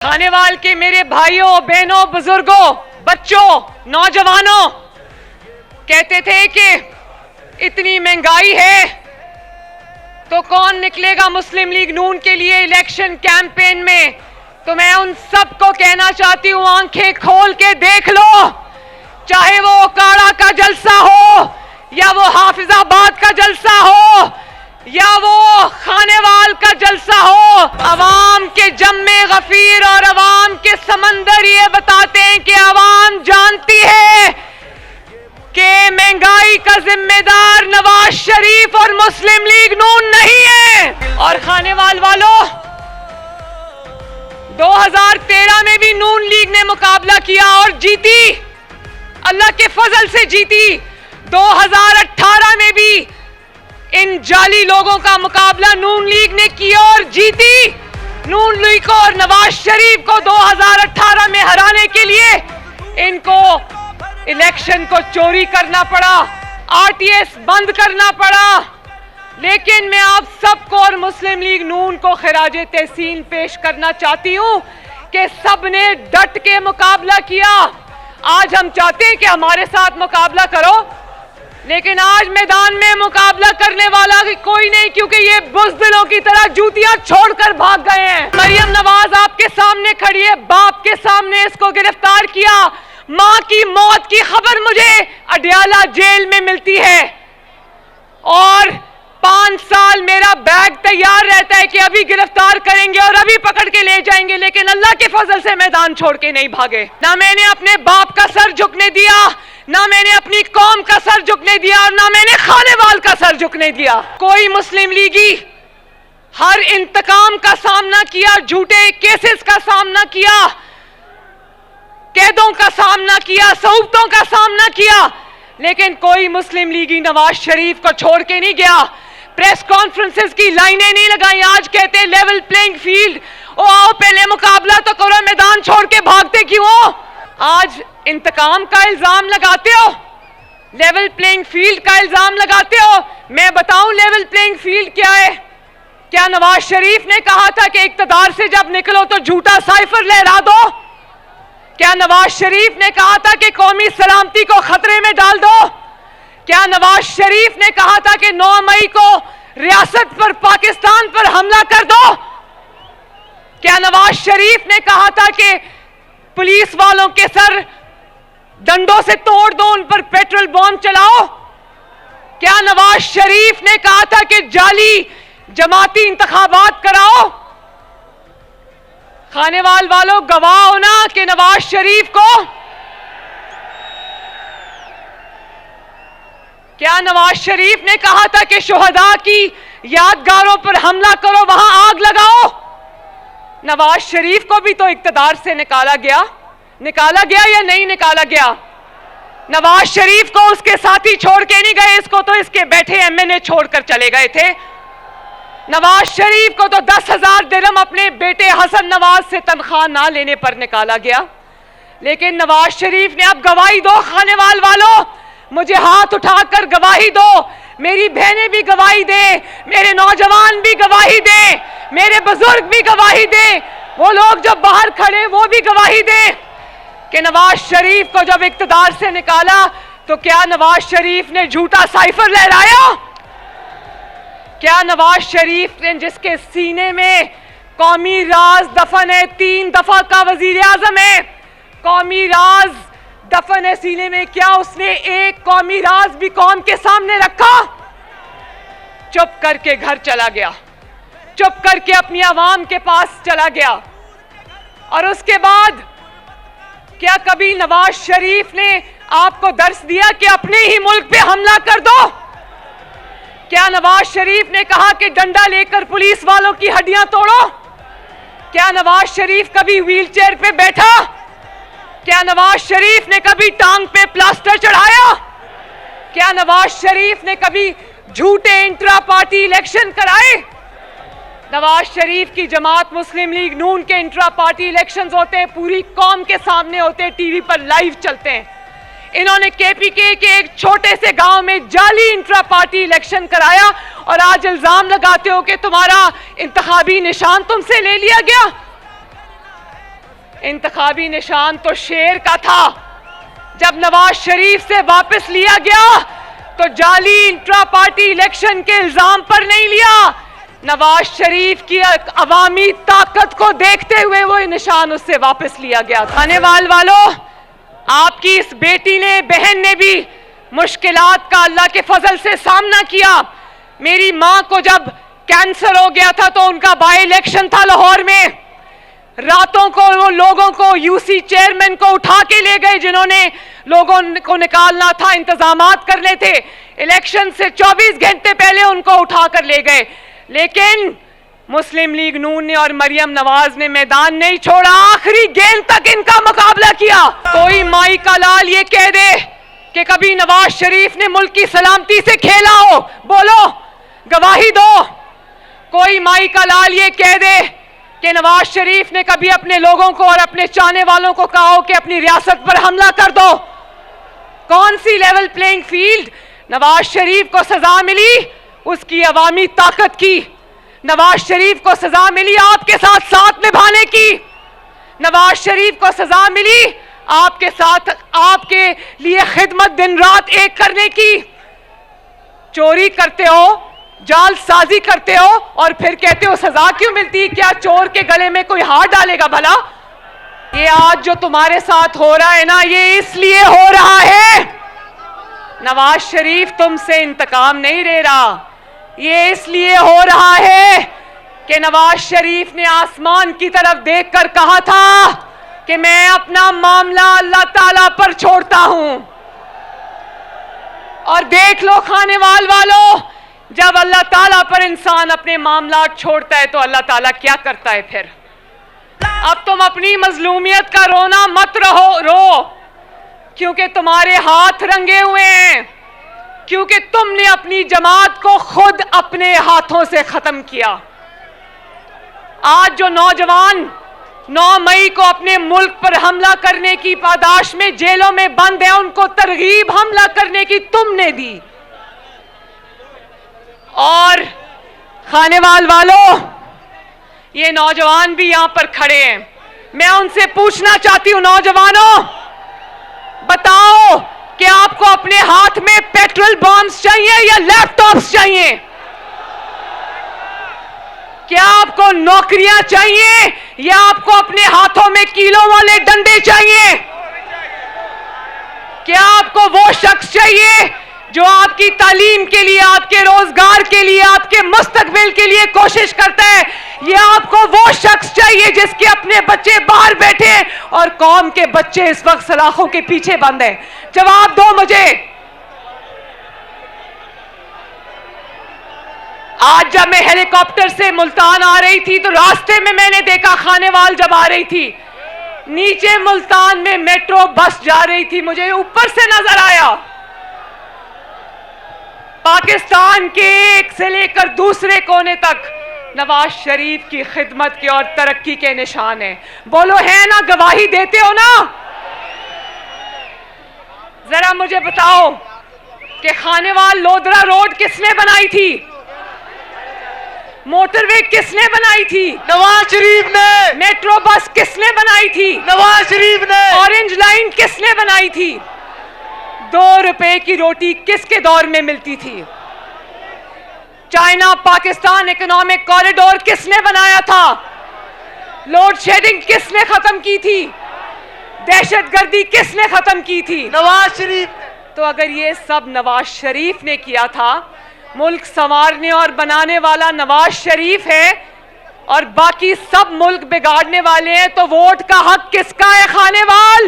खानेवाल के मेरे भाइयों बहनों बुजुर्गों बच्चों नौजवानों कहते थे कि इतनी महंगाई है तो कौन निकलेगा मुस्लिम लीग नून के लिए इलेक्शन कैंपेन में। तो मैं उन सबको कहना चाहती हूं, आंखें खोल के देख लो, चाहे वो ओकाड़ा का जलसा हो या वो हाफिजाबाद का जलसा हो या वो खानेवाल का जलसा हो, अवाम के जम्मे गफीर और अवाम के समंदर ये बताते हैं कि अवाम जानती है कि महंगाई का जिम्मेदार नवाज शरीफ और मुस्लिम लीग नून नहीं है। और खानेवाल वालों, 2013 में भी नून लीग ने मुकाबला किया और जीती, अल्लाह के फजल से जीती। 2018 में भी इन जाली लोगों का मुकाबला नून लीग ने किया और जीती। नून लीग को और नवाज शरीफ को 2018 में हराने के लिए इनको इलेक्शन को चोरी करना पड़ा, आरटीएस बंद करना पड़ा। लेकिन मैं आप सबको और मुस्लिम लीग नून को खिराजे तहसीन पेश करना चाहती हूं कि सबने डट के मुकाबला किया। आज हम चाहते हैं कि हमारे साथ मुकाबला करो, लेकिन आज मैदान में मुकाबला करने वाला कोई नहीं, क्योंकि ये बुज़दिलों की तरह जूतियां छोड़कर भाग गए हैं। मरियम नवाज आपके सामने खड़ी है, बाप के सामने इसको गिरफ्तार किया। मां की मौत की खबर मुझे अडयाला जेल में मिलती है और 5 साल मेरा बैग तैयार रहता है कि अभी गिरफ्तार करेंगे और अभी पकड़ के ले जाएंगे, लेकिन अल्लाह के फजल से मैदान छोड़ के नहीं भागे। ना मैंने अपने बाप का सर झुकने दिया, ना मैंने अपनी कौम का सर झुकने दिया और ना मैंने खानेवाल का सर झुकने दिया। कोई मुस्लिम लीगी हर इंतकाम का सामना किया, झूठे केसेस का सामना किया, कैदों का सामना किया, सऊबतों का सामना किया, लेकिन कोई मुस्लिम लीगी नवाज शरीफ को छोड़ के नहीं गया। प्रेस कॉन्फ्रेंसेस की लाइनें नहीं लगाई। आज कहते लेवल प्लेइंग फील्ड, ओ आओ पहले मुकाबला तो करो, मैदान छोड़ के भागते क्यों हो? आज इंतकाम का इल्जाम लगाते हो, लेवल प्लेइंग फील्ड का इल्जाम लगाते हो। मैं बताऊं लेवल प्लेइंग फील्ड क्या है? क्या नवाज शरीफ ने कहा था कि इक्तदार से जब निकलो तो झूठा साइफर लहरा दो? क्या नवाज शरीफ ने कहा था कि कौमी सलामती को खतरे में डाल दो? क्या नवाज शरीफ ने कहा था कि 9 मई को रियासत पर पाकिस्तान पर हमला कर दो? क्या नवाज शरीफ ने कहा था कि पुलिस वालों के सर डंडों से तोड़ दो, उन पर पेट्रोल बॉम्ब चलाओ? क्या नवाज शरीफ ने कहा था कि जाली जमाती इंतखाबात कराओ? खानेवाल वालों, गवाह हो ना कि नवाज शरीफ को, क्या नवाज शरीफ ने कहा था कि शुहदा की यादगारों पर हमला करो, वहां आग लगाओ? नवाज शरीफ को भी तो इक्तदार से निकाला गया या नहीं निकाला गया? नवाज शरीफ को उसके साथी छोड़ के नहीं गए, इसको तो इसके बैठे एमएनए छोड़कर चले गए थे। नवाज शरीफ को तो 10,000 दिरहम अपने बेटे हसन नवाज से तनख्वाह ना लेने पर निकाला गया। लेकिन नवाज शरीफ ने अब गवाही दो। खानेवाल वालों, मुझे हाथ उठाकर गवाही दो, मेरी बहनें भी गवाही दे, मेरे नौजवान भी गवाही दे, मेरे बुजुर्ग भी गवाही दे, वो लोग जो बाहर खड़े वो भी गवाही दे कि नवाज शरीफ को जब इक्तदार से निकाला तो क्या नवाज शरीफ ने झूठा साइफर लहराया? क्या नवाज शरीफ ने, जिसके सीने में कौमी राज दफन है, 3 दफा का वजीर आजम है, कौमी राज दफन है सीने में, क्या उसने एक कौमी राज भी कौम के सामने रखा? चुप करके घर चला गया, चुप करके अपनी आवाम के पास चला गया। और उसके बाद क्या कभी नवाज शरीफ ने आपको दर्स दिया कि अपने ही मुल्क पे हमला कर दो? क्या नवाज शरीफ ने कहा कि डंडा लेकर पुलिस वालों की हड्डियां तोड़ो? क्या नवाज शरीफ कभी व्हीलचेयर पे बैठा? क्या नवाज शरीफ ने कभी टांग पे प्लास्टर चढ़ाया? क्या नवाज शरीफ ने कभी झूठे इंट्रा पार्टी इलेक्शन कराए? नवाज शरीफ की जमात मुस्लिम लीग नून के इंट्रा पार्टी इलेक्शंस होते हैं, पूरी कौम के सामने होते हैं, टीवी पर लाइव चलते हैं। इन्होंने केपीके के एक छोटे से गांव में जाली इंट्रा पार्टी इलेक्शन कराया और आज इल्जाम लगाते हो कि तुम्हारा इंतखाबी निशान तुमसे ले लिया गया। इंतखाबी निशान तो शेर का था। जब नवाज शरीफ से वापस लिया गया तो जाली इंट्रा पार्टी इलेक्शन के इल्जाम पर नहीं लिया, नवाज शरीफ की अवामी ताकत को देखते हुए वो निशान उससे वापस लिया गया। खानेवाल वालों, आपकी इस बेटी ने, बहन ने भी मुश्किलात का अल्लाह के फजल से सामना किया। मेरी मां को जब कैंसर हो गया था तो उनका बाई इलेक्शन था लाहौर में। रातों को वो लोगों को, यूसी चेयरमैन को उठा के ले गए जिन्होंने लोगों को निकालना था, इंतजामात करने थे। इलेक्शन से 24 घंटे पहले उनको उठा कर ले गए, लेकिन मुस्लिम लीग नून ने और मरियम नवाज ने मैदान नहीं छोड़ा, आखिरी गेंद तक इनका मुकाबला किया। कोई माई का लाल ये कह दे कि कभी नवाज शरीफ ने मुल्क की सलामती से खेला हो, बोलो, गवाही दो। कोई माई का लाल ये कह दे कि नवाज शरीफ ने कभी अपने लोगों को और अपने चाहने वालों को कहा हो कि अपनी रियासत पर हमला कर दो। कौन सी level playing field? Nawaz Sharif को सजा मिली उसकी अवामी ताकत की, नवाज शरीफ को सजा मिली आपके साथ साथ निभाने की, नवाज शरीफ को सजा मिली आपके साथ, आपके लिए खिदमत दिन रात एक करने की। चोरी करते हो, जालसाजी करते हो और फिर कहते हो सजा क्यों मिलती? क्या चोर के गले में कोई हाथ डालेगा भला? ये आज जो तुम्हारे साथ हो रहा है ना, ये इसलिए हो रहा है, नवाज शरीफ तुमसे इंतकाम नहीं ले रहा। ये इसलिए हो रहा है कि नवाज शरीफ ने आसमान की तरफ देखकर कहा था कि मैं अपना मामला अल्लाह ताला पर छोड़ता हूं। और देख लो खानेवाल वालों, जब अल्लाह ताला पर इंसान अपने मामला छोड़ता है तो अल्लाह ताला क्या करता है फिर? अब तुम अपनी मजलूमियत का रोना मत रो, क्योंकि तुम्हारे हाथ रंगे हुए हैं, क्योंकि तुमने अपनी जमात को खुद अपने हाथों से खत्म किया। आज जो नौजवान 9 मई को अपने मुल्क पर हमला करने की पादाश में जेलों में बंद है, उनको तरगीब हमला करने की तुमने दी। और खानेवाल वालों, ये नौजवान भी यहां पर खड़े हैं, मैं उनसे पूछना चाहती हूं, नौजवानों बताओ कि आपको अपने हाथ में पेट्रोल बॉम्ब्स चाहिए या लैपटॉप्स चाहिए? क्या आपको नौकरियां चाहिए या आपको अपने हाथों में कीलों वाले डंडे चाहिए? क्या आपको वो शख्स चाहिए जो आपकी तालीम के लिए, आपके रोजगार के लिए, आपके मुस्तकबिल के लिए कोशिश करता है, या आपको वो शख्स चाहिए जिसके अपने बच्चे बाहर बैठे हैं और कौम के बच्चे इस वक्त सलाखों के पीछे बंद हैं? जवाब दो मुझे। आज जब मैं हेलीकॉप्टर से मुल्तान आ रही थी तो रास्ते में मैंने देखा, खानेवाल जब आ रही थी, नीचे मुल्तान में मेट्रो बस जा रही थी, मुझे ऊपर से नजर आया। पाकिस्तान के एक से लेकर दूसरे कोने तक नवाज शरीफ की खिदमत के और तरक्की के निशान है। बोलो है ना, गवाही देते हो ना? जरा मुझे बताओ कि खानेवाल लोधरा रोड किसने बनाई थी? मोटरवे किसने बनाई थी? नवाज शरीफ ने। मेट्रो बस किसने बनाई थी? नवाज शरीफ ने। ऑरेंज लाइन किसने बनाई थी? 2 रुपए की रोटी किसके दौर में मिलती थी? चाइना पाकिस्तान इकोनॉमिक कॉरिडोर किसने बनाया था? लोड शेडिंग किसने खत्म की थी? दहशतगर्दी किसने खत्म की थी? नवाज शरीफ। तो अगर ये सब नवाज शरीफ ने किया था, मुल्क संवारने और बनाने वाला नवाज शरीफ है और बाकी सब मुल्क बिगाड़ने वाले हैं, तो वोट का हक किसका है खानेवाल?